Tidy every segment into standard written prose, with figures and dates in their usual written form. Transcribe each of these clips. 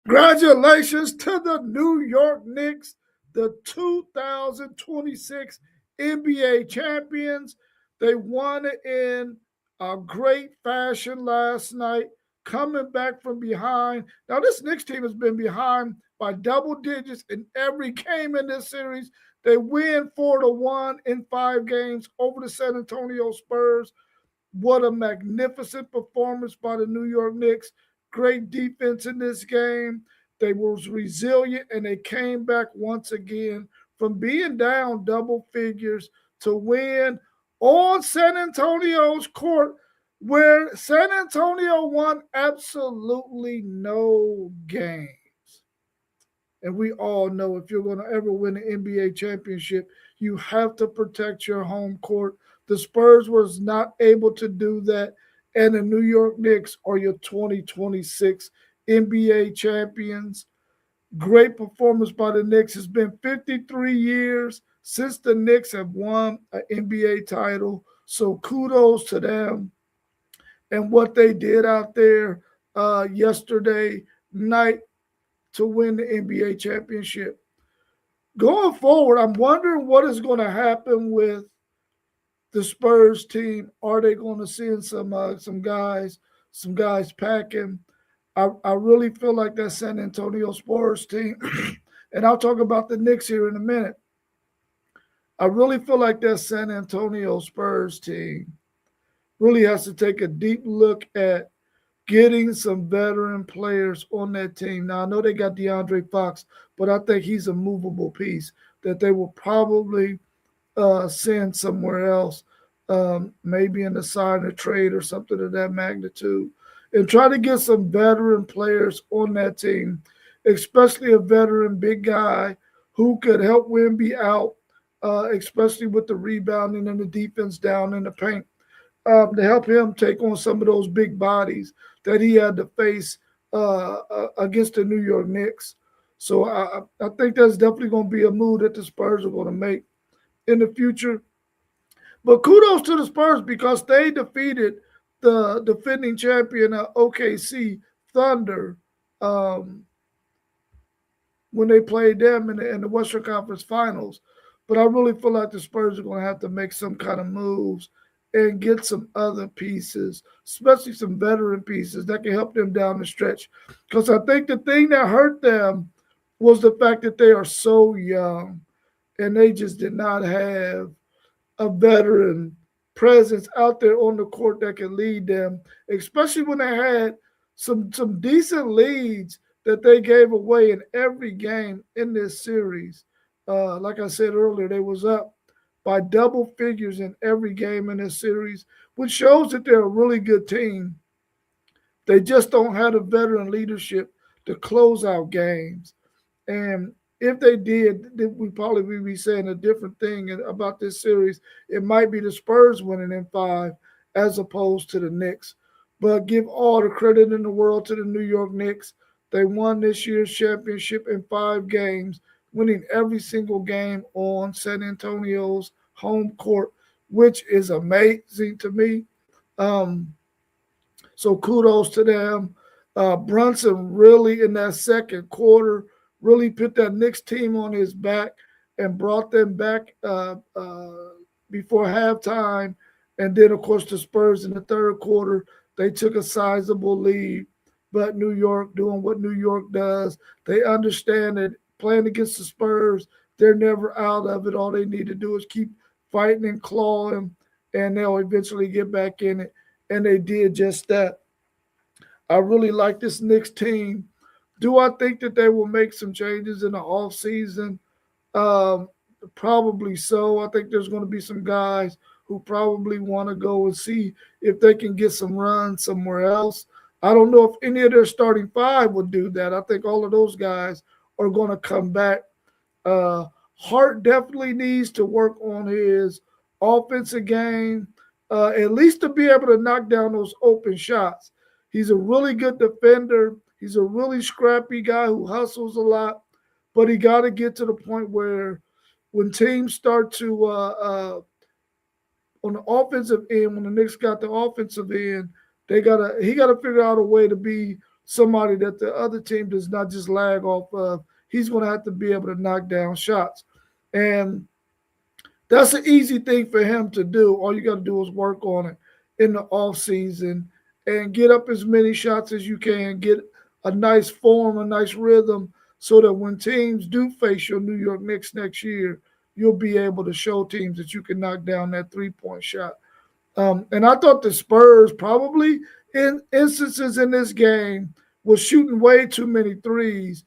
Congratulations to the New York Knicks, the 2026 NBA champions. They won it in a great fashion last night, coming back from behind. Now, this Knicks team has been behind by double digits in every game in this series. They win 4-1 in 5 games over the San Antonio Spurs. What a magnificent performance by the New York Knicks. Great defense in this game. They was resilient and they came back once again from being down double figures to win on San Antonio's court, where San Antonio won absolutely no game. And we all know if you're going to ever win an NBA championship, you have to protect your home court. The Spurs was not able to do that, and the New York Knicks are your 2026 NBA champions. Great performance by the Knicks. It's been 53 years since the Knicks have won an NBA title, so kudos to them and what they did out there yesterday night to win the NBA championship. Going forward, I'm wondering what is going to happen with the Spurs team. Are they going to send some guys packing? I really feel like that San Antonio Spurs team, and I'll talk about the Knicks here in a minute. I really feel like that San Antonio Spurs team really has to take a deep look at getting some veteran players on that team. Now, I know they got DeAndre Fox, but I think he's a movable piece that they will probably send somewhere else, maybe in the sign or trade or something of that magnitude, and try to get some veteran players on that team, especially a veteran big guy who could help Wemby out, especially with the rebounding and the defense down in the paint, to help him take on some of those big bodies that he had to face against the New York Knicks. So I think that's definitely going to be a move that the Spurs are going to make in the future. But kudos to the Spurs because they defeated the defending champion OKC Thunder when they played them in the Western Conference Finals. But I really feel like the Spurs are going to have to make some kind of moves and get some other pieces, especially some veteran pieces that can help them down the stretch. Because I think the thing that hurt them was the fact that they are so young and they just did not have a veteran presence out there on the court that can lead them, especially when they had some decent leads that they gave away in every game in this series. Like I said earlier, they was up by double figures in every game in this series, which shows that they're a really good team. They just don't have the veteran leadership to close out games. And if they did, we probably would be saying a different thing about this series. It might be the Spurs winning in 5 as opposed to the Knicks. But give all the credit in the world to the New York Knicks. They won this year's championship in 5 games, winning every single game on San Antonio's home court, which is amazing to me. Um, so kudos to them. Brunson really in that second quarter really put that Knicks team on his back and brought them back before halftime. And then, of course, the Spurs in the third quarter, they took a sizable lead. But New York doing what New York does, they understand that playing against the Spurs, they're never out of it. All they need to do is keep fighting and clawing, and they'll eventually get back in it. And they did just that. I really like this Knicks team. Do I think that they will make some changes in the offseason? Um, Probably so. I think there's going to be some guys who probably want to go and see if they can get some runs somewhere else. I don't know if any of their starting 5 would do that. I think all of those guys are going to come back. Hart definitely needs to work on his offensive game, at least to be able to knock down those open shots. He's a really good defender. He's a really scrappy guy who hustles a lot, but he got to get to the point where when teams start to on the offensive end, when the Knicks got the offensive end, he got to figure out a way to be somebody that the other team does not just lag off of. He's going to have to be able to knock down shots. And that's an easy thing for him to do. All you got to do is work on it in the off season and get up as many shots as you can, get a nice form, a nice rhythm, so that when teams do face your New York Knicks next year, you'll be able to show teams that you can knock down that 3-point shot. And I thought the Spurs probably in instances in this game was shooting way too many threes.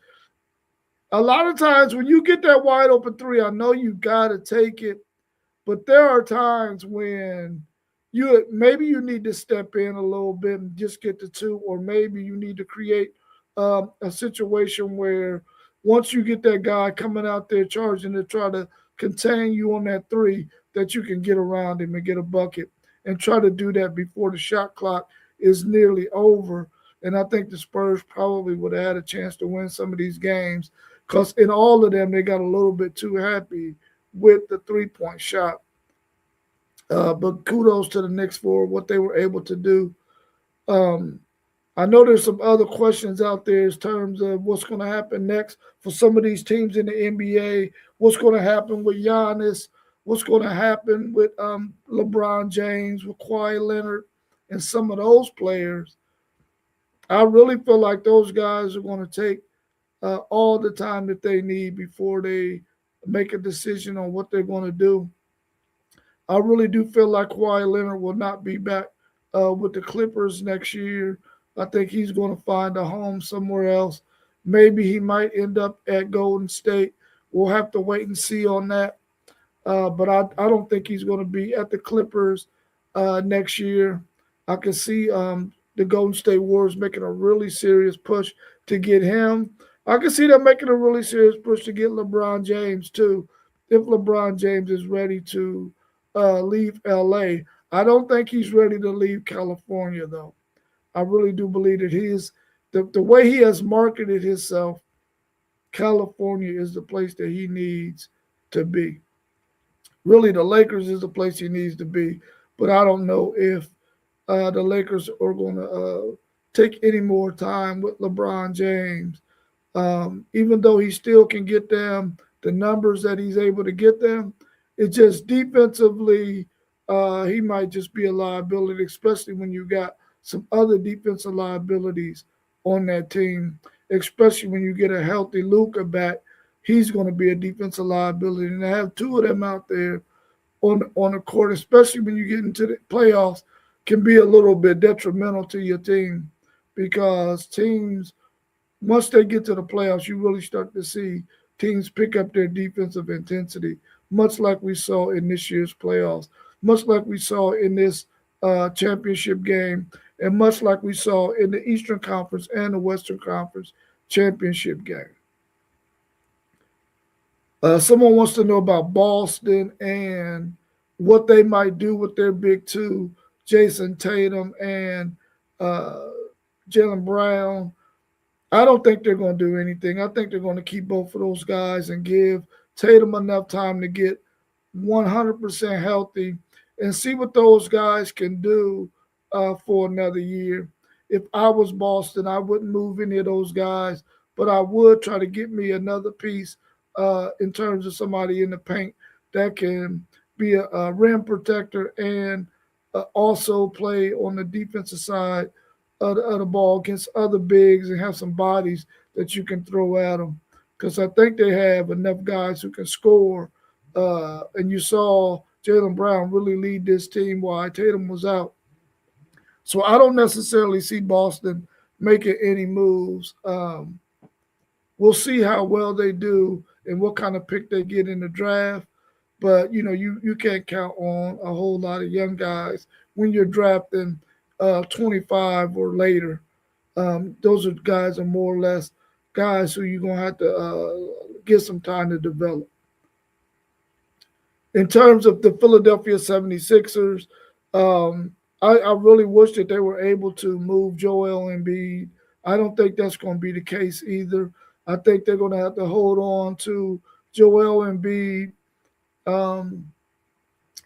A lot of times when you get that wide open three, I know you got to take it, but there are times when you need to step in a little bit and just get the two, or maybe you need to create a situation where once you get that guy coming out there charging to try to contain you on that three, that you can get around him and get a bucket and try to do that before the shot clock is nearly over. And I think the Spurs probably would have had a chance to win some of these games because in all of them, they got a little bit too happy with the 3-point shot. But kudos to the Knicks for what they were able to do. Um, I know there's some other questions out there in terms of what's going to happen next for some of these teams in the NBA. What's going to happen with Giannis? What's going to happen with LeBron James, with Kawhi Leonard, and some of those players? I really feel like those guys are going to take all the time that they need before they make a decision on what they're going to do. I really do feel like Kawhi Leonard will not be back with the Clippers next year. I think he's going to find a home somewhere else. Maybe he might end up at Golden State. We'll have to wait and see on that. But I don't think he's going to be at the Clippers next year. I can see the Golden State Warriors making a really serious push to get him. I can see them making a really serious push to get LeBron James too, if LeBron James is ready to leave LA. I don't think he's ready to leave California though. I really do believe that the way he has marketed himself, California is the place that he needs to be. Really, the Lakers is the place he needs to be, but I don't know if the Lakers are going to take any more time with LeBron James. Even though he still can get them the numbers that he's able to get them, it's just defensively, he might just be a liability, especially when you got some other defensive liabilities on that team, especially when you get a healthy Luka back. He's going to be a defensive liability. And to have two of them out there on the court, especially when you get into the playoffs, can be a little bit detrimental to your team because teams, once they get to the playoffs, you really start to see teams pick up their defensive intensity, much like we saw in this year's playoffs, much like we saw in this championship game, and much like we saw in the Eastern Conference and the Western Conference championship game. Someone wants to know about Boston and what they might do with their big two, Jason Tatum and uh, Jalen Brown. I don't think they're going to do anything. I think they're going to keep both of those guys and give Tatum enough time to get 100% healthy and see what those guys can do for another year. If I was Boston, I wouldn't move any of those guys, but I would try to get me another piece in terms of somebody in the paint that can be a rim protector and also play on the defensive side of the ball against other bigs and have some bodies that you can throw at them. Because I think they have enough guys who can score. And you saw Jalen Brown really lead this team while Tatum was out. So I don't necessarily see Boston making any moves. We'll see how well they do and what kind of pick they get in the draft. But you can't count on a whole lot of young guys when you're drafting 25 or later. Those are guys are more or less guys who you're gonna have to get some time to develop. In terms of the Philadelphia 76ers, I really wish that they were able to move Joel Embiid. I don't think that's going to be the case either. I think they're going to have to hold on to Joel Embiid. Um,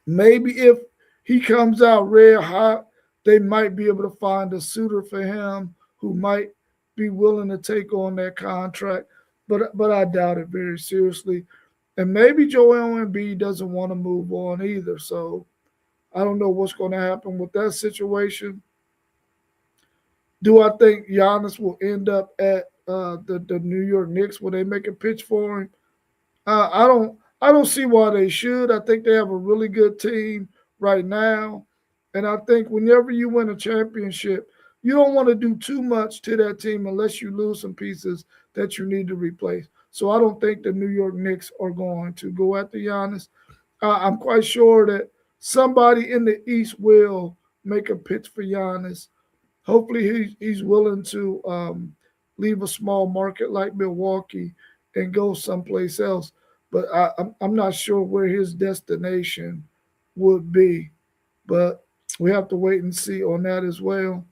Maybe if he comes out red hot, they might be able to find a suitor for him who might be willing to take on that contract, but I doubt it very seriously. And maybe Joel Embiid doesn't want to move on either. So I don't know what's going to happen with that situation. Do I think Giannis will end up at the New York Knicks? Will they make a pitch for him? I don't see why they should. I think they have a really good team right now, and I think whenever you win a championship, you don't want to do too much to that team unless you lose some pieces that you need to replace. So I don't think the New York Knicks are going to go after Giannis. I'm quite sure that somebody in the East will make a pitch for Giannis. Hopefully, he's willing to leave a small market like Milwaukee and go someplace else. But I'm not sure where his destination would be. But we have to wait and see on that as well.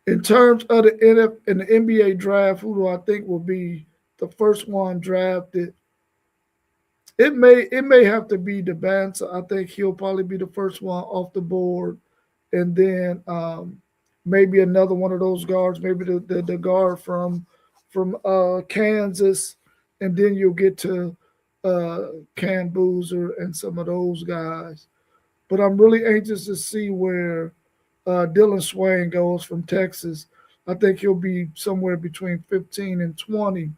In terms of the in the NBA draft, who do I think will be the first one drafted? It may have to be Debanza. I think he'll probably be the first one off the board, and then maybe another one of those guards, maybe the guard from Kansas, and then you'll get to Cam Boozer and some of those guys. But I'm really anxious to see where Dylan Swain goes from Texas. I think he'll be somewhere between 15 and 20,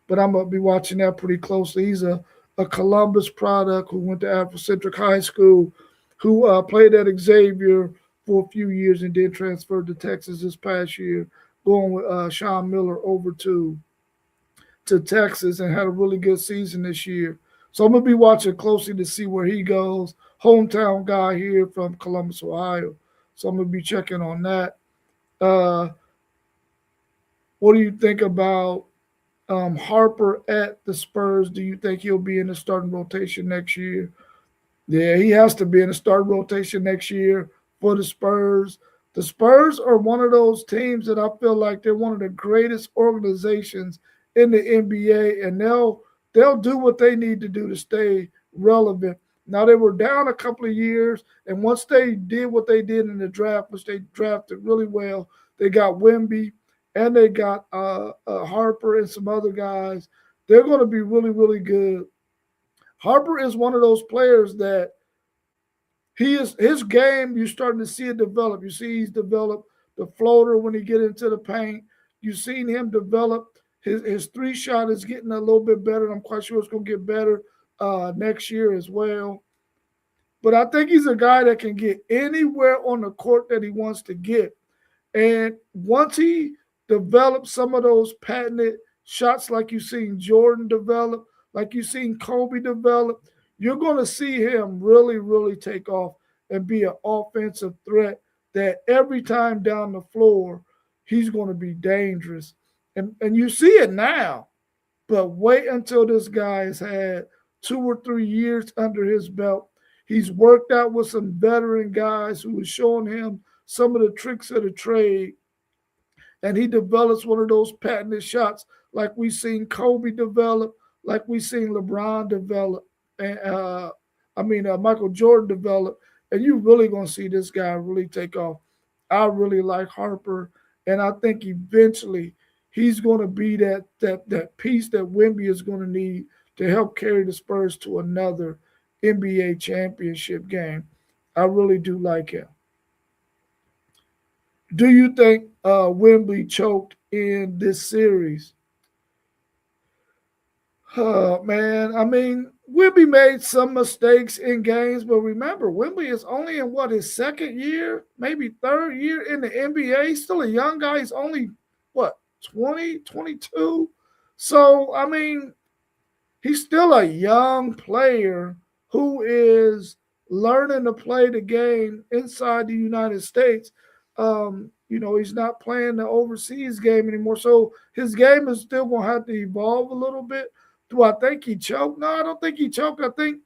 but I'm gonna be watching that pretty closely. He's a Columbus product who went to Afrocentric High School, who played at Xavier for a few years and then transferred to Texas this past year, going with Sean Miller over to Texas and had a really good season this year. So I'm gonna be watching closely to see where he goes. Hometown guy here from Columbus, Ohio. So I'm gonna be checking on that. Uh, what do you think about Harper at the Spurs? Do you think he'll be in the starting rotation next year? Yeah, he has to be in the starting rotation next year for the Spurs. The Spurs are one of those teams that I feel like they're one of the greatest organizations in the NBA, and they'll do what they need to do to stay relevant. Now they were down a couple of years, and once they did what they did in the draft, which they drafted really well, they got Wemby and they got Harper and some other guys. They're going to be really, really good. Harper is one of those players that he is his game. You're starting to see it develop. You see he's developed the floater when he get into the paint. You've seen him develop his three shot is getting a little bit better. And I'm quite sure it's going to get better next year as well. But I think he's a guy that can get anywhere on the court that he wants to get. And once he develops some of those patented shots like you've seen Jordan develop, like you've seen Kobe develop, you're going to see him really, really take off and be an offensive threat that every time down the floor, he's going to be dangerous. And you see it now, but wait until this guy has had 2 or 3 years under his belt. He's worked out with some veteran guys who are showing him some of the tricks of the trade, and he develops one of those patented shots like we seen Kobe develop, like we seen LeBron develop, and Michael Jordan develop, and you really gonna see this guy really take off. I really like Harper, and I think eventually he's gonna be that piece that Wemby is gonna need to help carry the Spurs to another NBA championship game. I really do like him. Do you think Wemby choked in this series? Man, I mean, Wemby made some mistakes in games, but remember, Wemby is only in what his second year, maybe third year in the NBA. He's still a young guy. He's only what 20, 22. So I mean, he's still a young player who is learning to play the game inside the United States. He's not playing the overseas game anymore. So his game is still going to have to evolve a little bit. Do I think he choked? No, I don't think he choked. I think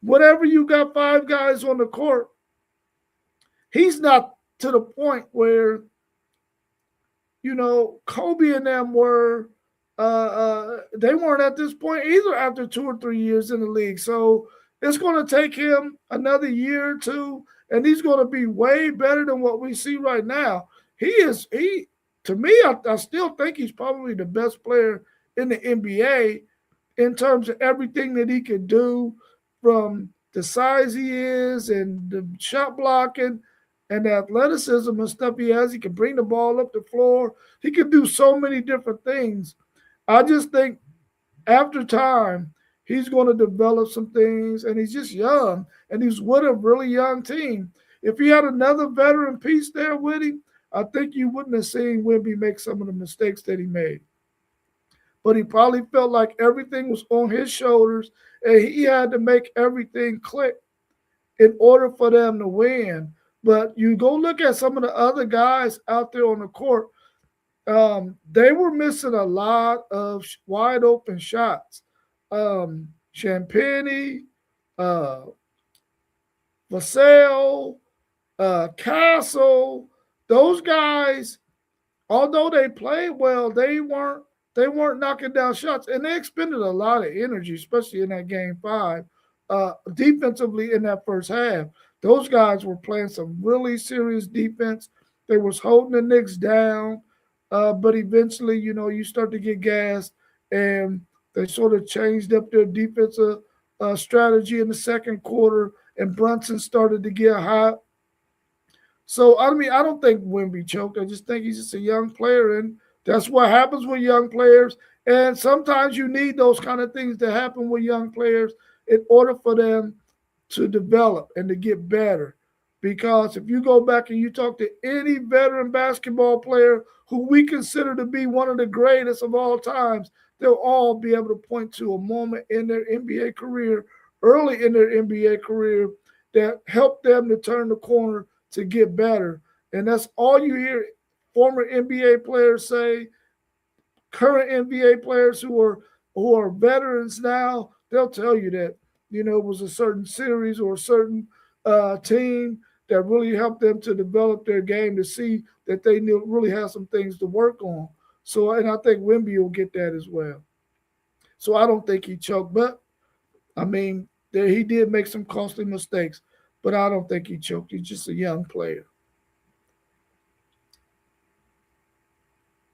whatever you got five guys on the court, he's not to the point where Kobe and them were. They weren't at this point either after 2 or 3 years in the league. So it's going to take him another year or two, and he's going to be way better than what we see right now. he to me, I still think he's probably the best player in the NBA in terms of everything that he could do, from the size he is and the shot blocking and the athleticism and stuff he has. He can bring the ball up the floor. He can do so many different things. I just think after time, he's going to develop some things, and he's just young, and he's with a really young team. If he had another veteran piece there with him, I think you wouldn't have seen Wimby make some of the mistakes that he made. But he probably felt like everything was on his shoulders, and he had to make everything click in order for them to win. But you go look at some of the other guys out there on the court, they were missing a lot of wide open shots. Champagny, uh, Vassell, Castle, those guys, although they played well, they weren't knocking down shots, and they expended a lot of energy, especially in that game five, defensively in that first half. Those guys were playing some really serious defense. They was holding the Knicks down, but eventually, you start to get gassed, and they sort of changed up their defensive strategy in the second quarter, and Brunson started to get hot. So I mean, I don't think Wimby choked. I just think he's just a young player, and that's what happens with young players. And sometimes you need those kind of things to happen with young players in order for them to develop and to get better. Because if you go back and you talk to any veteran basketball player who we consider to be one of the greatest of all times, they'll all be able to point to a moment in their NBA career, early in their NBA career, that helped them to turn the corner to get better. And that's all you hear former NBA players say, current NBA players who are veterans now. They'll tell you that it was a certain series or a certain team that really helped them to develop their game, to see that they really have some things to work on. So, and I think Wimby will get that as well. So I don't think he choked, but I mean, he did make some costly mistakes, but I don't think he choked. He's just a young player.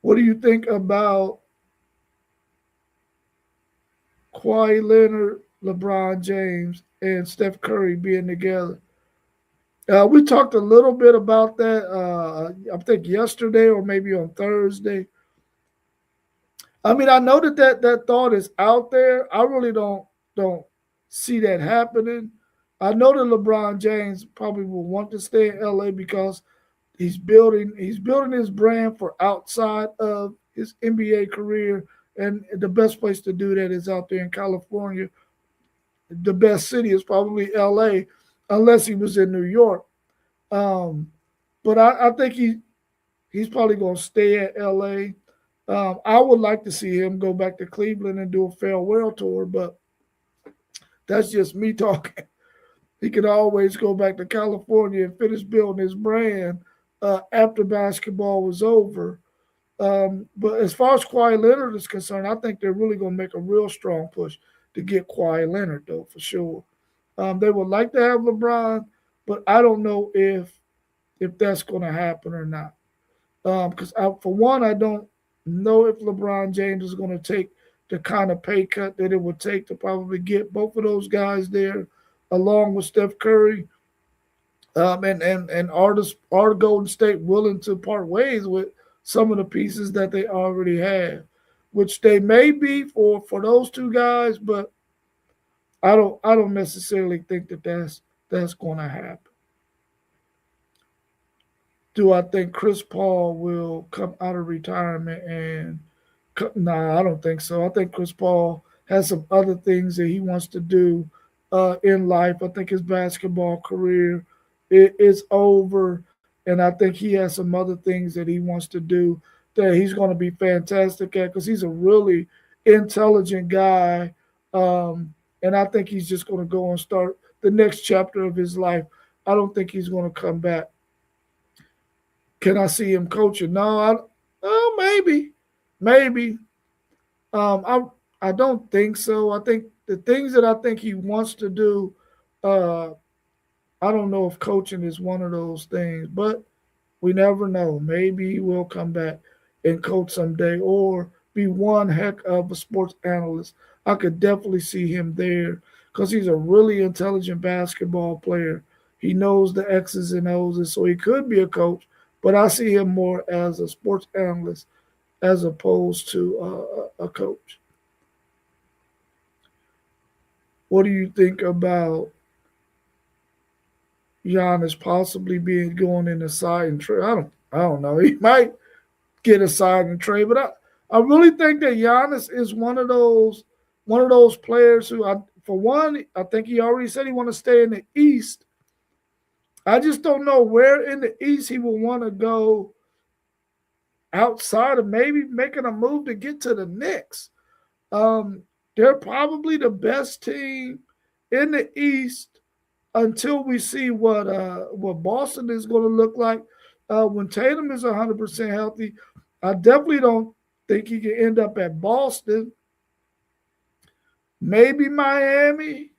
What do you think about Kawhi Leonard, LeBron James, and Steph Curry being together? We talked a little bit about that, I think yesterday or maybe on Thursday. I mean, I know that thought is out there. I really don't see that happening. I know that LeBron James probably will want to stay in LA because he's building his brand for outside of his NBA career, and the best place to do that is out there in California. The best city is probably LA, unless he was in New York. Um, but I think he's probably going to stay at LA. I would like to see him go back to Cleveland and do a farewell tour, but that's just me talking. He can always go back to California and finish building his brand after basketball was over. But as far as Kawhi Leonard is concerned, I think they're really going to make a real strong push to get Kawhi Leonard, though, for sure. They would like to have LeBron, but I don't know if that's going to happen or not. Because for one, I don't know if LeBron James is going to take the kind of pay cut that it would take to probably get both of those guys there, along with Steph Curry. And are Golden State willing to part ways with some of the pieces that they already have, which they may be for those two guys, but I don't necessarily think that's going to happen. Do I think Chris Paul will come out of retirement and nah, I don't think so. I think Chris Paul has some other things that he wants to do in life. I think his basketball career is over, and I think he has some other things that he wants to do that he's going to be fantastic at because he's a really intelligent guy, and I think he's just going to go and start the next chapter of his life. I don't think he's going to come back. Can I see him coaching? No, oh, maybe. I don't think so. I think the things that I think he wants to do, I don't know if coaching is one of those things, but We never know. Maybe he will come back and coach someday or be one heck of a sports analyst. I could definitely see him there because he's a really intelligent basketball player. He knows the X's and O's, and so he could be a coach, but I see him more as a sports analyst as opposed to a coach. What do you think about Giannis possibly being going in the side and trade? I don't know. He might get a side and trade, but I really think that Giannis is one of those players who for one, I think he already said he want to stay in the East. I just don't know where in the East he will want to go outside of maybe making a move to get to the Knicks. Um, they're probably the best team in the East until we see what Boston is going to look like when Tatum is 100% healthy. I definitely don't think he can end up at Boston. Maybe Miami.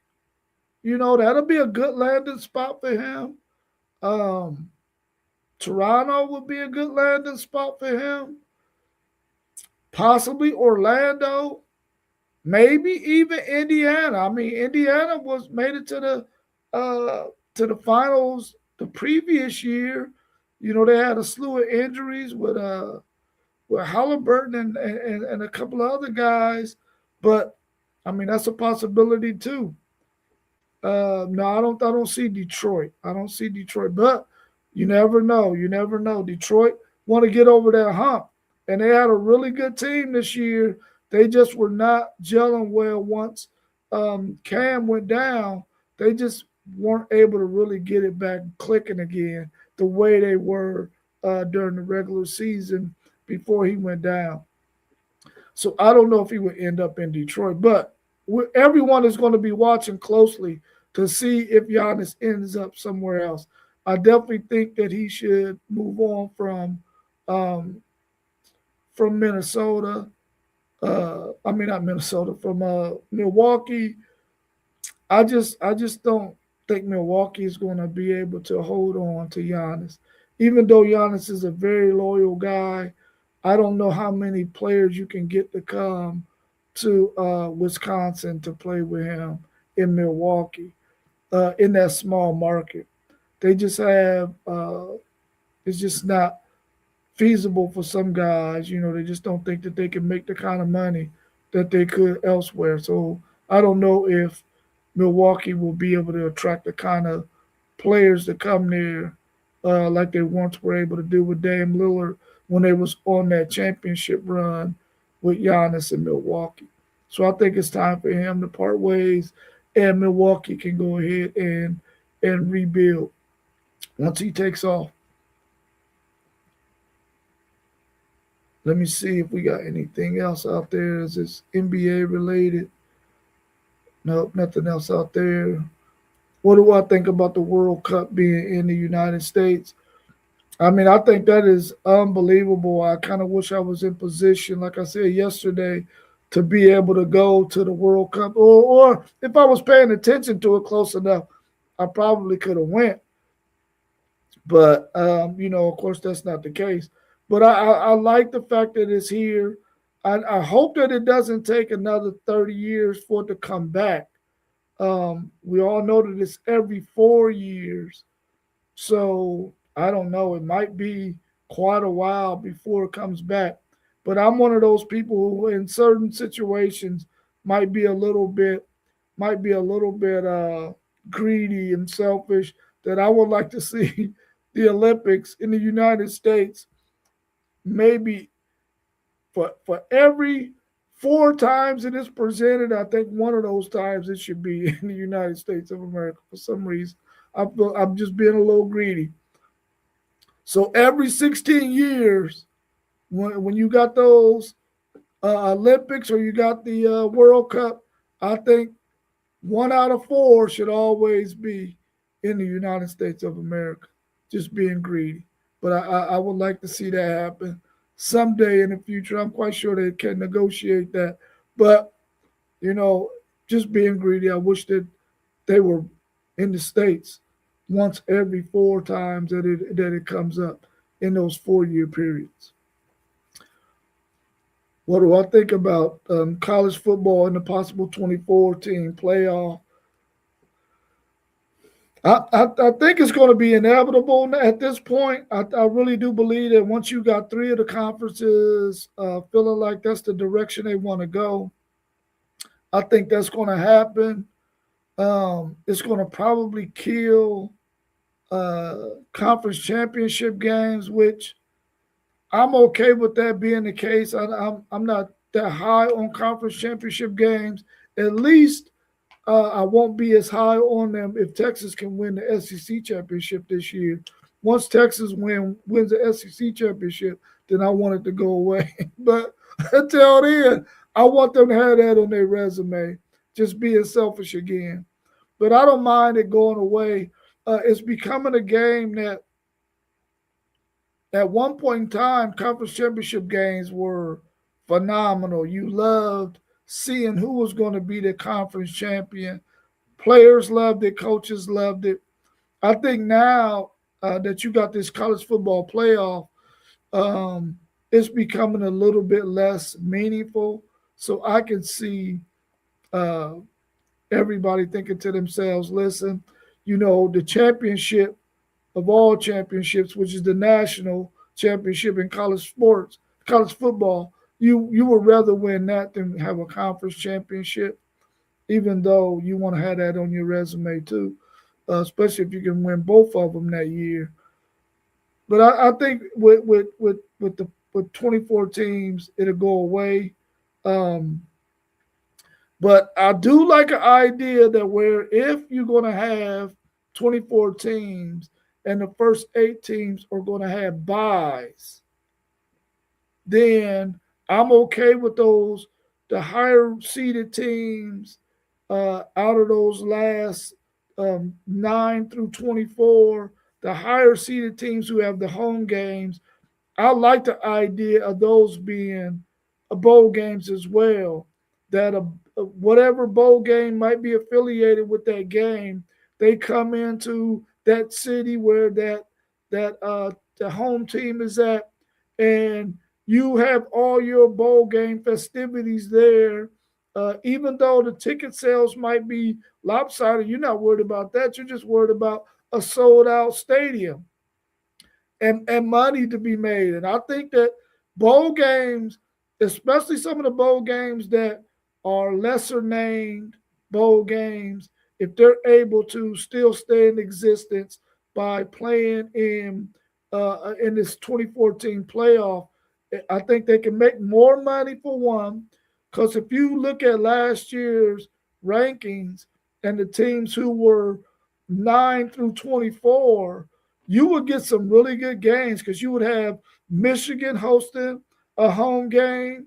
That'll be a good landing spot for him. Um, Toronto would be a good landing spot for him. Possibly Orlando. Maybe even Indiana. I mean, Indiana was made it to the finals the previous year. They had a slew of injuries with Halliburton and a couple of other guys, but I mean that's a possibility too. No, I don't see Detroit. I don't see Detroit, but you never know. You never know. Detroit want to get over that hump, and they had a really good team this year. They just were not gelling well once Cam went down. They just weren't able to really get it back clicking again the way they were during the regular season before he went down. So I don't know if he would end up in Detroit, but everyone is going to be watching closely to see if Giannis ends up somewhere else. I definitely think that he should move on um, from Minnesota. I mean, not Minnesota, from Milwaukee. I just don't think Milwaukee is going to be able to hold on to Giannis, even though Giannis is a very loyal guy. I don't know how many players you can get to come to Wisconsin to play with him in Milwaukee, in that small market. They just have it's just not feasible for some guys. They just don't think that they can make the kind of money that they could elsewhere. So I don't know if Milwaukee will be able to attract the kind of players that come there like they once were able to do with Dame Lillard when they was on that championship run with Giannis in Milwaukee. So I think it's time for him to part ways, and Milwaukee can go ahead and rebuild once he takes off. Let me see if we got anything else out there. Is this NBA related? Nope, nothing else out there. What do I think about the World Cup being in the United States? I mean, I think that is unbelievable. I kind of wish I was in position, like I said yesterday, to be able to go to the World Cup, or if I was paying attention to it close enough, I probably could have went. But of course, that's not the case. But I like the fact that it's here. I hope that it doesn't take another 30 years for it to come back. We all know that it's every 4 years. So I don't know. It might be quite a while before it comes back. But I'm one of those people who, in certain situations, might be a little bit, might be a little bit greedy and selfish. That I would like to see the Olympics in the United States. Maybe for every 4 times it is presented, I think one of those times it should be in the United States of America for some reason. I'm just being a little greedy. So every 16 years, when you got those Olympics or you got the World Cup, I think 1 out of 4 should always be in the United States of America. Just being greedy, but I would like to see that happen someday in the future. I'm quite sure they can negotiate that, but you know, just being greedy, I wish that they were in the states once every 4 times that it comes up. in those 4-year periods. What do I think about college football and the possible 24 team playoff? I think it's going to be inevitable at this point. I really do believe that once you got three of the conferences feeling like that's the direction they want to go, I think that's going to happen. It's going to probably kill uh, conference championship games, which I'm okay with that being the case. I'm not that high on conference championship games. At least I won't be as high on them if Texas can win the SEC championship this year. Once Texas wins the SEC championship, then I want it to go away. But until then, I want them to have that on their resume. Just being selfish again. But I don't mind it going away. It's becoming a game that at one point in time, conference championship games were phenomenal. You loved seeing who was going to be the conference champion. Players loved it, coaches loved it. I think now that you got this college football playoff, um, it's becoming a little bit less meaningful. So I can see uh, everybody thinking to themselves, listen, the championship of all championships, which is the national championship in college sports, college football, you would rather win that than have a conference championship, even though you want to have that on your resume too, especially if you can win both of them that year. But I think with 24 teams, it'll go away. Um, but I do like an idea that where if you're going to have 24 teams and the first 8 teams are going to have buys, then I'm okay with those. The higher seeded teams out of those last 9 through 24, the higher seeded teams who have the home games, I like the idea of those being bowl games as well. That whatever bowl game might be affiliated with that game, they come into that city where that the home team is at, and you have all your bowl game festivities there. Even though the ticket sales might be lopsided, you're not worried about that. You're just worried about a sold out stadium and money to be made. And I think that bowl games, especially some of the bowl games that are lesser named bowl games, if they're able to still stay in existence by playing in this 2014 playoff, I think they can make more money for one. Because if you look at last year's rankings and the teams who were 9 through 24, you would get some really good games because you would have Michigan hosting a home game.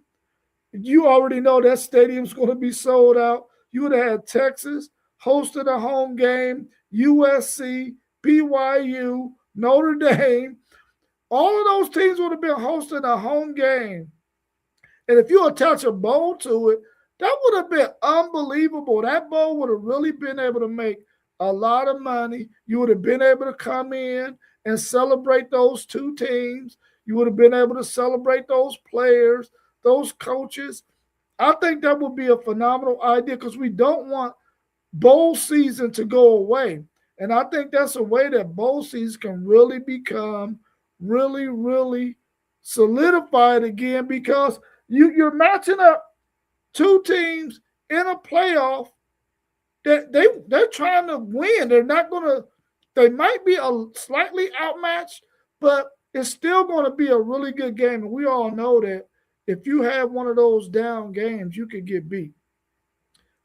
You already know that stadium's going to be sold out. You would have had Texas hosting a home game, USC, BYU, Notre Dame. All of those teams would have been hosting a home game. And if you attach a bowl to it, that would have been unbelievable. That bowl would have really been able to make a lot of money. You would have been able to come in and celebrate those two teams. You would have been able to celebrate those players, those coaches. I think that would be a phenomenal idea because we don't want bowl season to go away. And I think that's a way that bowl season can really become really, really solidified again because you're matching up two teams in a playoff that they're trying to win. They're not gonna. They might be a slightly outmatched, but it's still going to be a really good game. And we all know that if you have one of those down games, you could get beat.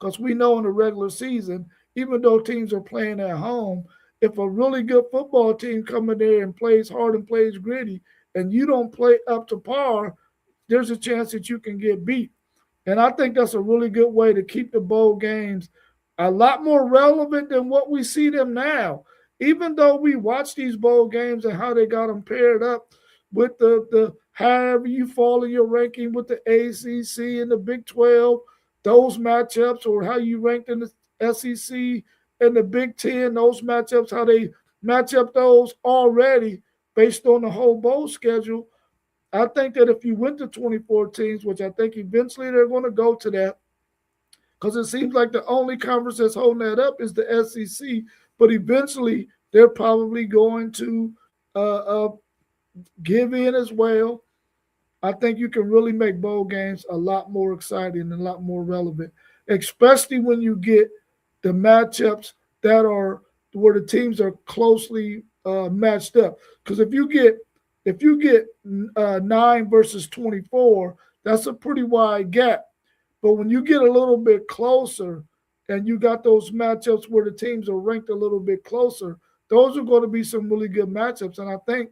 Because we know in the regular season, even though teams are playing at home, if a really good football team come in there and plays hard and plays gritty, and you don't play up to par, there's a chance that you can get beat. And I think that's a really good way to keep the bowl games a lot more relevant than what we see them now. Even though we watch these bowl games and how they got them paired up with the however you fall in your ranking with the ACC and the Big 12, those matchups, or how you ranked in the SEC and the Big 10, those matchups, how they match up those already. based on the whole bowl schedule, I think that if you went to 24 teams, which I think eventually they're going to go to that, because it seems like the only conference that's holding that up is the SEC. But eventually, they're probably going to uh, uh, give in as well. I think you can really make bowl games a lot more exciting and a lot more relevant, especially when you get the matchups that are where the teams are closely matched up. Because if you get 9 versus 24, that's a pretty wide gap. But when you get a little bit closer and you got those matchups where the teams are ranked a little bit closer, those are going to be some really good matchups. And I think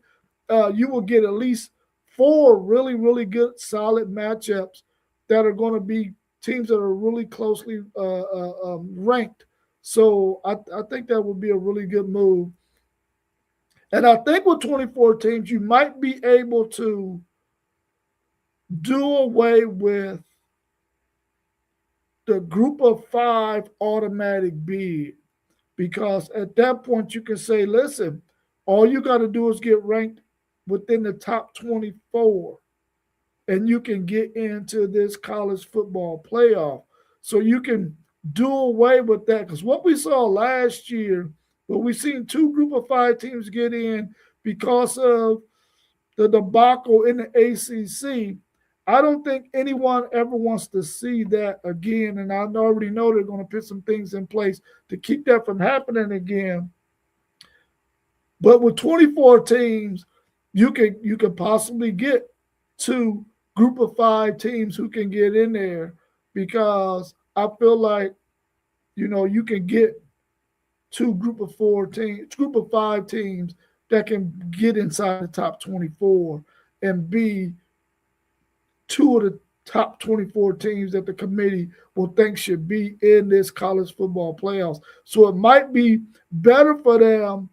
you will get at least four really, really good, solid matchups that are going to be teams that are really closely ranked. So I think that would be a really good move. And I think with 24 teams, you might be able to do away with the group of five automatic bid, because at that point you can say, listen, all you got to do is get ranked within the top 24 and you can get into this college football playoff. So you can do away with that, because what we saw last year, well, we seen two group of five teams get in because of the debacle in the ACC. I don't think anyone ever wants to see that again, and I already know they're going to put some things in place to keep that from happening again. But with 24 teams, you can possibly get two group of five teams who can get in there, because I feel like you can get two group of five teams that can get inside the top 24 and be two of the top 24 teams that the committee will think should be in this college football playoffs. So it might be better for them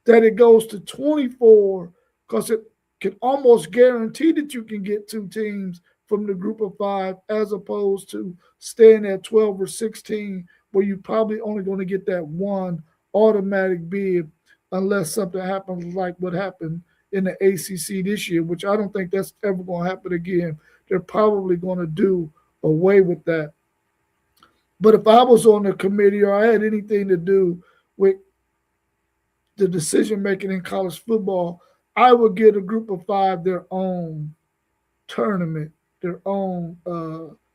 that it goes to 24, because it can almost guarantee that you can get two teams from the group of five, as opposed to staying at 12 or 16 where you're probably only going to get that one automatic bid unless something happens like what happened in the ACC this year, which I don't think that's ever going to happen again. They're probably going to do away with that. But if I was on the committee or I had anything to do with the decision making in college football, I would give a group of five their own tournament, their own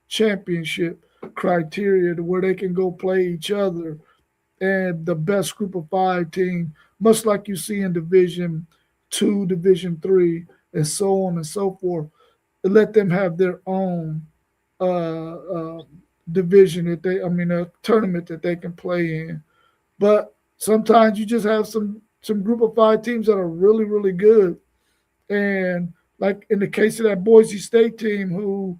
championship criteria to where they can go play each other, and the best group of five team, much like you see in Division 2, Division 3, and so on and so forth. And let them have their own division a tournament that they can play in. But sometimes you just have some group of five teams that are really, really good. And like in the case of that Boise State team, who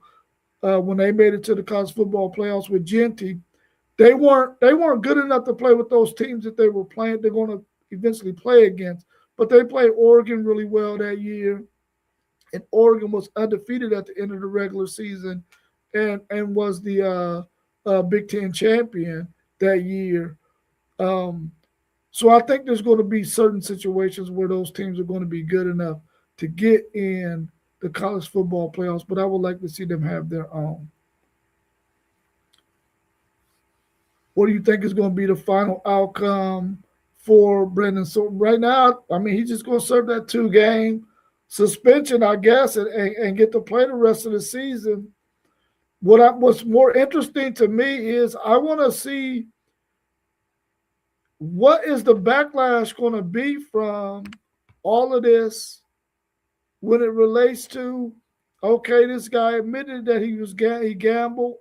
when they made it to the college football playoffs with Genty, they weren't good enough to play with those teams that they were playing. They're going to eventually play against, but they played Oregon really well that year, and Oregon was undefeated at the end of the regular season, and was the Big Ten champion that year. Um, so I think there's going to be certain situations where those teams are going to be good enough to get in the college football playoffs, but I would like to see them have their own. What do you think is going to be the final outcome for Brendan? So right now, I mean, he's just going to serve that 2 game suspension, I guess, and get to play the rest of the season. What's more interesting to me is I want to see what is the backlash going to be from all of this when it relates to, okay, this guy admitted that he gambled,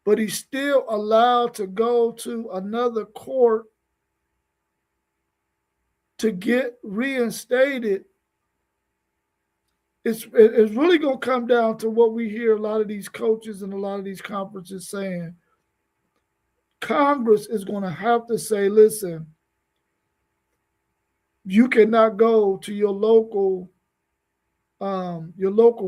but he's still allowed to go to another court to get reinstated. It's really going to come down to what we hear a lot of these coaches and a lot of these conferences saying. Congress is going to have to say, listen, you cannot go to your local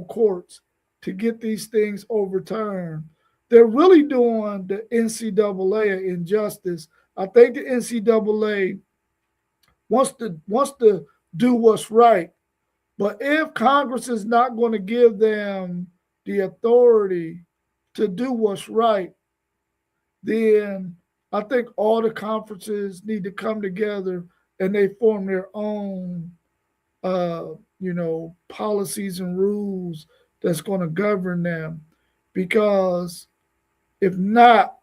courts to get these things overturned. They're really doing the NCAA an injustice. I think the NCAA wants the do what's right. But if Congress is not going to give them the authority to do what's right, then I think all the conferences need to come together and they form their own, uh, policies and rules that's going to govern them. Because if not,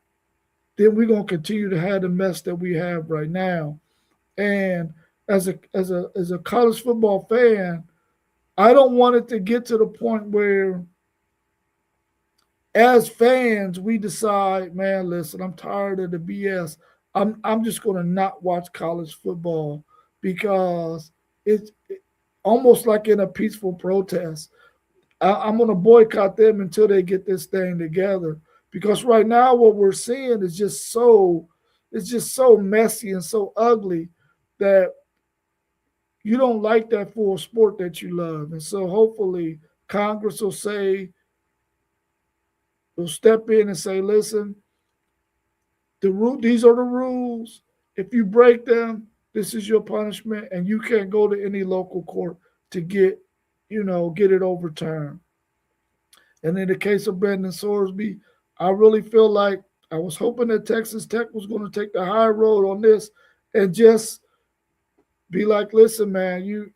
then we're going to continue to have the mess that we have right now. And as a college football fan, I don't want it to get to the point where, as fans, we decide, man, listen, I'm tired of the BS. I'm just going to not watch college football because it's almost like in a peaceful protest. I'm going to boycott them until they get this thing together. Because right now, what we're seeing is it's just so messy and so ugly that you don't like that for a sport that you love. And so hopefully Congress will step in and say, listen, these are the rules. If you break them, this is your punishment, and you can't go to any local court to get it overturned. And in the case of Brandon Sorsby, I really feel like I was hoping that Texas Tech was going to take the high road on this and just be like, listen, man, you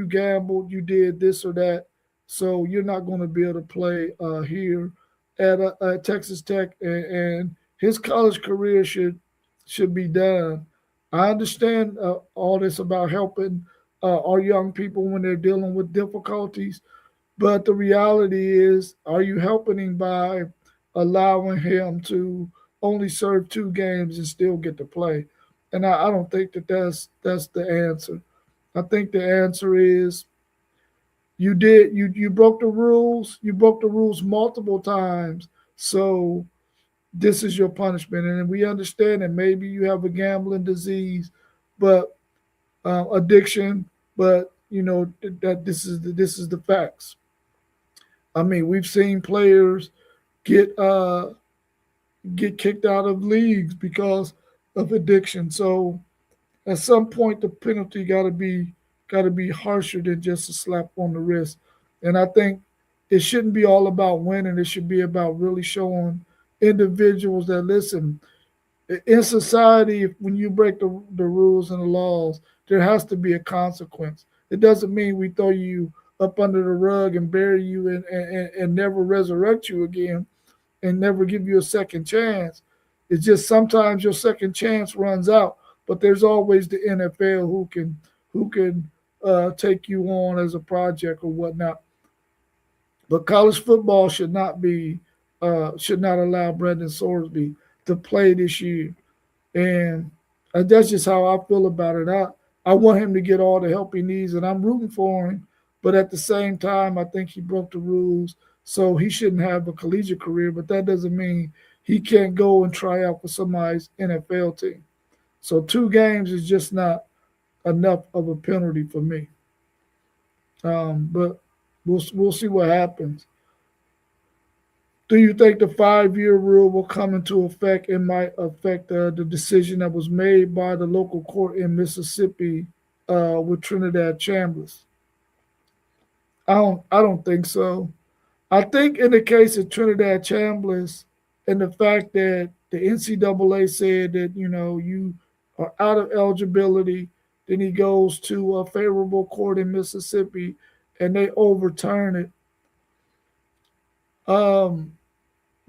gambled, you did this or that, so you're not going to be able to play here at Texas Tech, and his college career should be done. I understand all this about helping our young people when they're dealing with difficulties, but the reality is, are you helping him by allowing him to only serve 2 games and still get to play? And I don't think that that's the answer. I think the answer is you broke the rules. You broke the rules multiple times. So this is your punishment. And we understand that maybe you have a gambling disease, but addiction. But that this is the facts. I mean, we've seen players get get kicked out of leagues because of addiction. So at some point, the penalty got to be harsher than just a slap on the wrist. And I think it shouldn't be all about winning. It should be about really showing individuals that, listen, in society, when you break the rules and the laws, there has to be a consequence. It doesn't mean we throw you up under the rug and bury you and never resurrect you again and never give you a second chance. It's just sometimes your second chance runs out, but there's always the NFL who can take you on as a project or whatnot. But college football should not allow Brendan Sorsby to play this year, and that's just how I feel about it. I want him to get all the help he needs, and I'm rooting for him. But at the same time, I think he broke the rules, so he shouldn't have a collegiate career. But that doesn't mean he can't go and try out for somebody's NFL team. So 2 games is just not enough of a penalty for me. But we'll see what happens. Do you think the 5-year rule will come into effect and might affect the decision that was made by the local court in Mississippi with Trinidad Chambers? I don't think so. I think in the case of Trinidad Chambers and the fact that the NCAA said that you are out of eligibility, then he goes to a favorable court in Mississippi and they overturn it. Um,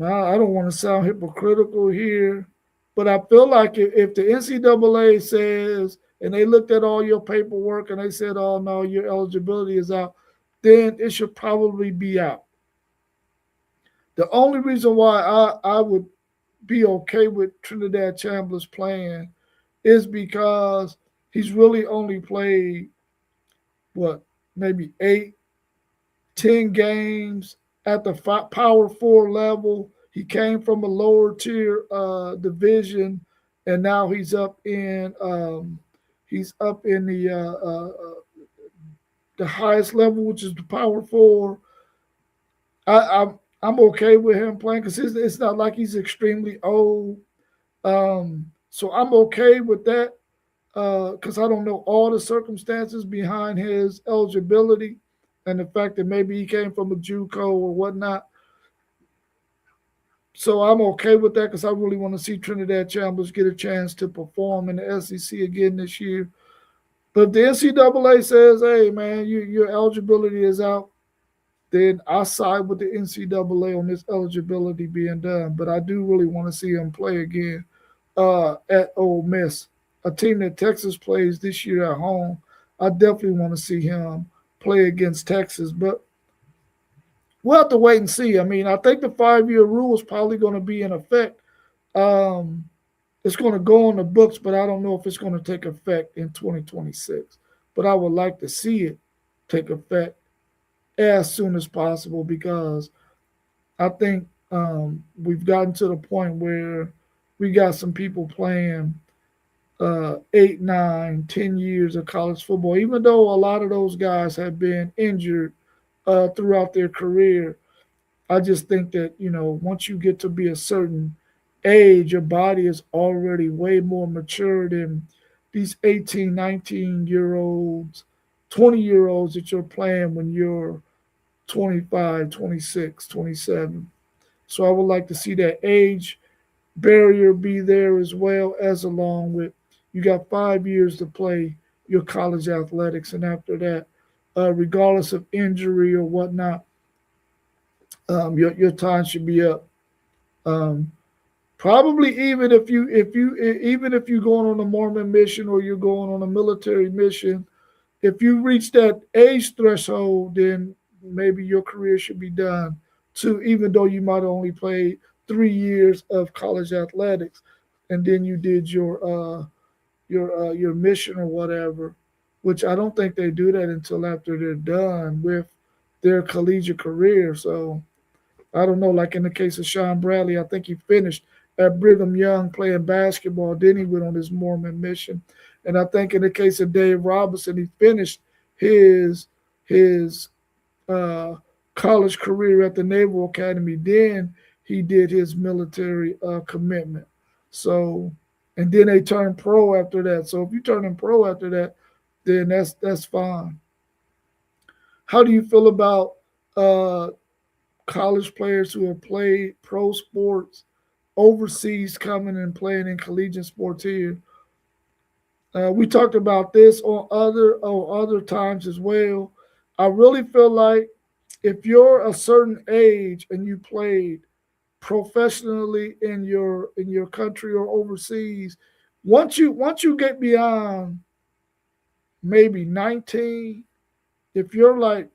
I don't want to sound hypocritical here, but I feel like if the NCAA says and they looked at all your paperwork and they said, "Oh no, your eligibility is out," then it should probably be out. The only reason why I would be okay with Trinidad Chambers playing is because he's really only played what, maybe 8, 10 games at the Power Four level. He came from a lower tier division, and now he's up in the highest level, which is the Power Four. I'm okay with him playing because it's not like he's extremely old. So I'm okay with that. because I don't know all the circumstances behind his eligibility and the fact that maybe he came from a JUCO or whatnot. So I'm okay with that because I really want to see Trinidad Chambers get a chance to perform in the SEC again this year. But if the NCAA says, "Hey, man, your eligibility is out," then I side with the NCAA on this eligibility being done. But I do really want to see him play again at Ole Miss, a team that Texas plays this year at home. I definitely want to see him play against Texas, but we'll have to wait and see. I mean, I think the 5-year rule is probably going to be in effect. Um, it's going to go on the books, but I don't know if it's going to take effect in 2026. But I would like to see it take effect as soon as possible because I think we've gotten to the point where we got some people playing 8, 9, 10 years of college football, even though a lot of those guys have been injured throughout their career. I just think that, once you get to be a certain age, your body is already way more mature than these 18, 19-year olds, 20-year olds that you're playing when you're 25, 26, 27. So I would like to see that age barrier be there as well as along with you got 5 years to play your college athletics, and after that, regardless of injury or whatnot, your time should be up. Um, Probably even if you're going on a Mormon mission or you're going on a military mission, if you reach that age threshold, then maybe your career should be done too, even though you might only play 3 years of college athletics, and then you did your mission or whatever, which I don't think they do that until after they're done with their collegiate career. So I don't know. Like in the case of Sean Bradley, I think he finished at Brigham Young playing basketball. Then he went on his Mormon mission, and I think in the case of Dave Robinson, he finished his his uh, college career at the Naval Academy. Then he did his military commitment. So, and then they turned pro after that. So if you turn in pro after that, then that's fine. How do you feel about uh, college players who have played pro sports overseas coming and playing in collegiate sports here? We talked about this on other times as well. I really feel like if you're a certain age and you played professionally in your country or overseas, once you get beyond maybe 19, if you're like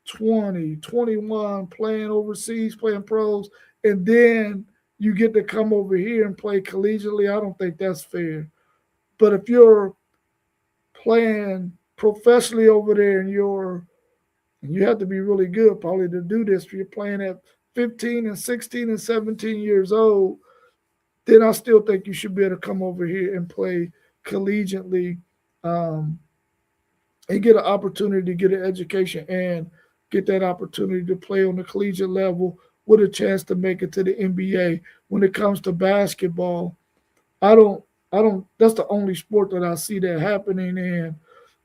20, 21 playing overseas, playing pros, and then you get to come over here and play collegiately, I don't think that's fair. But if you're playing professionally over there and you have to be really good probably to do this, if you're playing at 15 and 16 and 17 years old, then I still think you should be able to come over here and play collegiately, um, and get an opportunity to get an education and get that opportunity to play on the collegiate level with a chance to make it to the NBA. When it comes to basketball, I don't I don't that's the only sport that I see that happening in.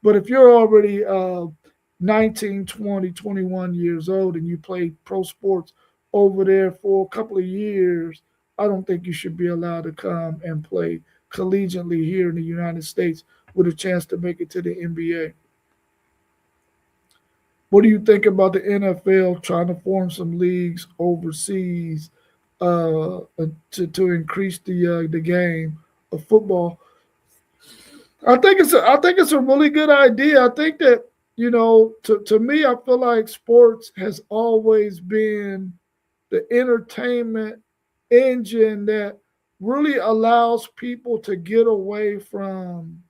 But if you're already 19, 20, 21 years old and you play pro sports over there for a couple of years, I don't think you should be allowed to come and play collegiately here in the United States with a chance to make it to the NBA. What do you think about the NFL trying to form some leagues overseas to increase the game of football? I think it's a really good idea. I think that to me, I feel like sports has always been the entertainment engine that really allows people to get away from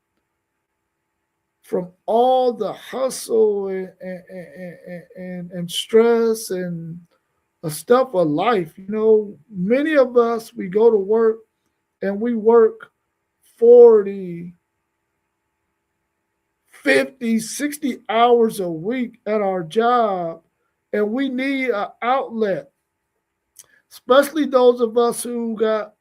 all the hustle and stress and the stuff of life. Many of us, we go to work and we work 40, 50, 60 hours a week at our job, and we need an outlet, especially those of us who got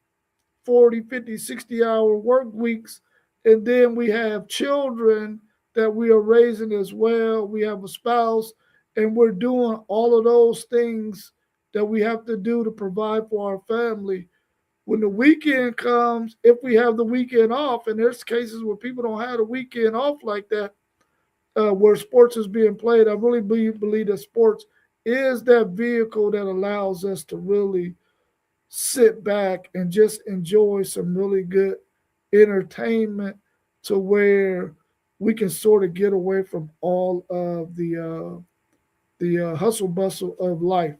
40, 50, 60-hour work weeks. And then we have children that we are raising as well. We have a spouse, and we're doing all of those things that we have to do to provide for our family. When the weekend comes, if we have the weekend off, and there's cases where people don't have the weekend off like that, where sports is being played, I really believe that sports is that vehicle that allows us to really sit back and just enjoy some really good entertainment to where we can sort of get away from all of the hustle bustle of life.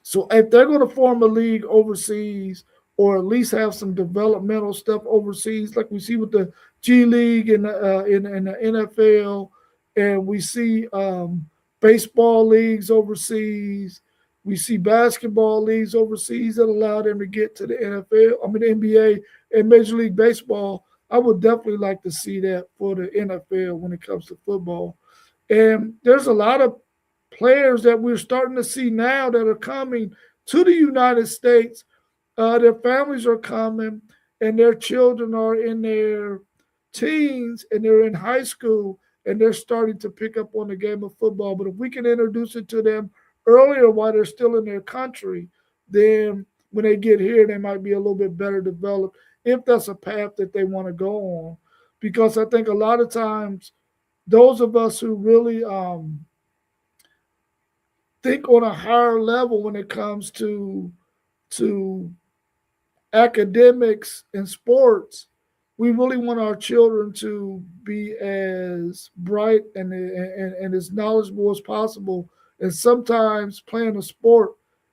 So if they're going to form a league overseas, or at least have some developmental stuff overseas, like we see with the G League and in the NFL, and we see baseball leagues overseas, we see basketball leagues overseas that allow them to get to the NFL. I mean the NBA and Major League Baseball. I would definitely like to see that for the NFL when it comes to football. And there's a lot of players that we're starting to see now that are coming to the United States. Their families are coming, and their children are in their teens and they're in high school, and they're starting to pick up on the game of football. But if we can introduce it to them earlier while they're still in their country, then when they get here, they might be a little bit better developed if that's a path that they want to go on. Because I think a lot of times, those of us who really think on a higher level when it comes to academics and sports, we really want our children to be as bright and as knowledgeable as possible. And sometimes playing a sport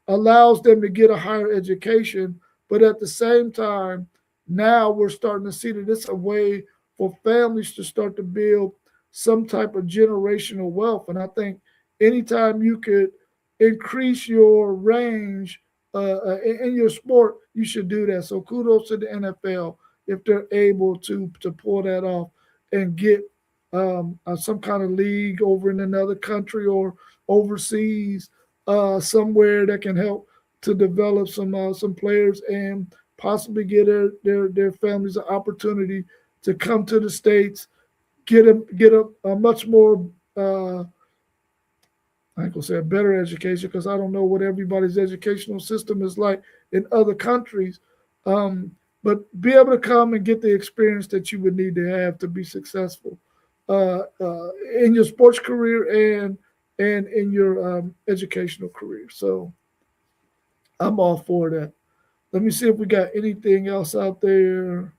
allows them to get a higher education. But at the same time, now we're starting to see that it's a way for families to start to build some type of generational wealth. And I think anytime you could increase your range in your sport, you should do that. So kudos to the NFL if they're able to pull that off and get some kind of league over in another country or overseas, somewhere that can help to develop some players and possibly get their families an opportunity to come to the states, get a much more I ain't gonna say a better education because I don't know what everybody's educational system is like in other countries. Um, but be able to come and get the experience that you would need to have to be successful in your sports career and in your educational career. So I'm all for that. Let me see if we got anything else out there.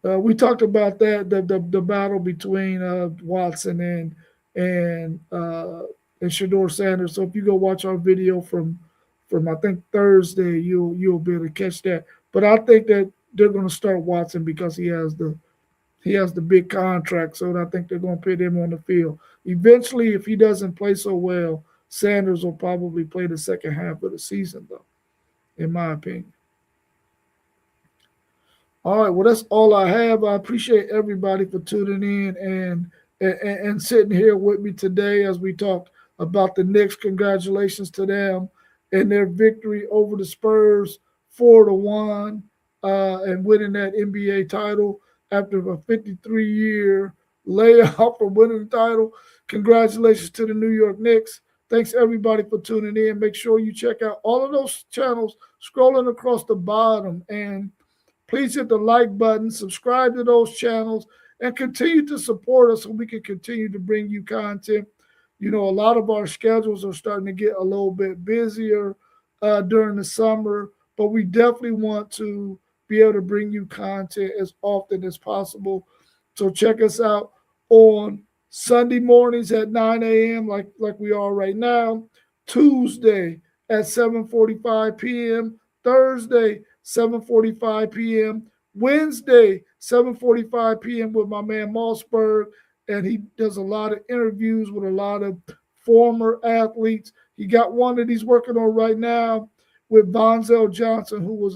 We talked about that the battle between Watson and Shador Sanders. So if you go watch our video from I think Thursday, you'll be able to catch that. But I think that they're going to start Watson because he has the big contract. So I think they're going to put him on the field. Eventually, if he doesn't play so well, Sanders will probably play the second half of the season, though, in my opinion. All right, well, that's all I have. I appreciate everybody for tuning in and sitting here with me today as we talk about the Knicks. Congratulations to them and their victory over the Spurs 4-1 and winning that NBA title after a 53-year layoff from winning the title. Congratulations to the New York Knicks. Thanks everybody for tuning in. Make sure you check out all of those channels scrolling across the bottom, and please hit the like button, subscribe to those channels, and continue to support us so we can continue to bring you content. You know, a lot of our schedules are starting to get a little bit busier during the summer, but we definitely want to be able to bring you content as often as possible. So check us out on Sunday mornings at 9 a.m. like we are right now, Tuesday at 7:45 p.m., Thursday 7:45 p.m. Wednesday, 7:45 p.m. with my man Mossberg, and he does a lot of interviews with a lot of former athletes. He got one that he's working on right now with Bonzel Johnson, who was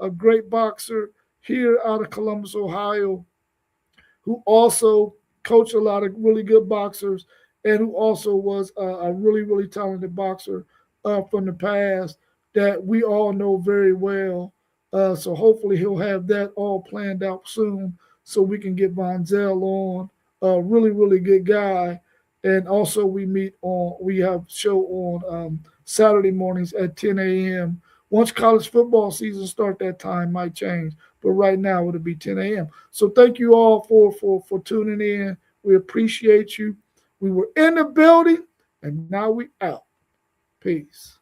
a great boxer here out of Columbus, Ohio, who also coached a lot of really good boxers and who also was a really, really talented boxer from the past that we all know very well. So hopefully he'll have that all planned out soon so we can get Vonzel on. A really, really good guy. And also we have show on Saturday mornings at 10 a.m. Once college football season start, that time might change. But right now it'll be 10 a.m. So thank you all for tuning in. We appreciate you. We were in the building and now we out. Peace.